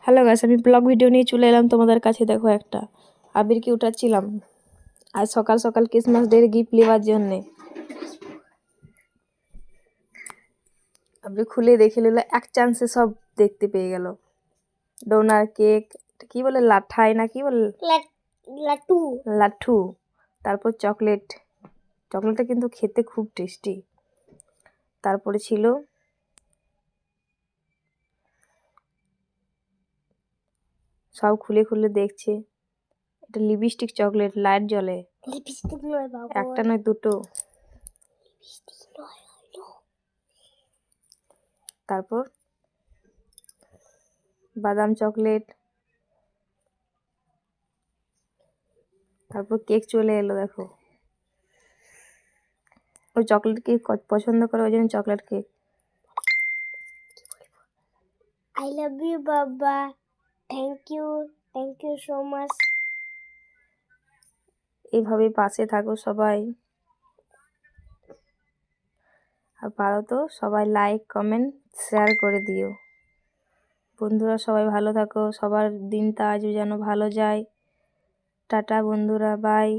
Hello guys, আমি blog video নিয়ে চলে এলাম তোমাদের কাছে। দেখো, একটা আবিরকে উঠাচ্ছিলাম আজ সকাল সকাল ক্রিসমাস ডে গিফট নেওয়ার জন্যে। আবির খুলে দেখে নিল, এক চান্সে সব দেখতে পেয়ে গেল। ডোনার কেক, কি বলে লাঠাই না কি বলে, লাট্টু লাঠু। তারপর চকলেট, চকলেটটা কিন্তু খেতে খুব টেস্টি। তারপরে ছিল সব খুলে খুলে দেখছে। এটা লিপস্টিক চকলেট, লাইট জ্বলে, লিপস্টিক নয় বাবা, একটা নয় দুটো। লিপস্টিক নয় হলো। তারপর বাদাম চকলেট, তারপর কেক চলে এলো। দেখো, ও চকলেট কেক পছন্দ করে, ওই জন্য chocolate cake. I love you বাবা, থ্যাংক ইউ সো মাচ। এইভাবে পাশে থাকো সবাই, আর পারো তো সবাই লাইক কমেন্ট শেয়ার করে দিও। বন্ধুরা সবাই ভালো থাকো, সবার দিনটা আজও যেন ভালো যায়। টাটা বন্ধুরা, বাই।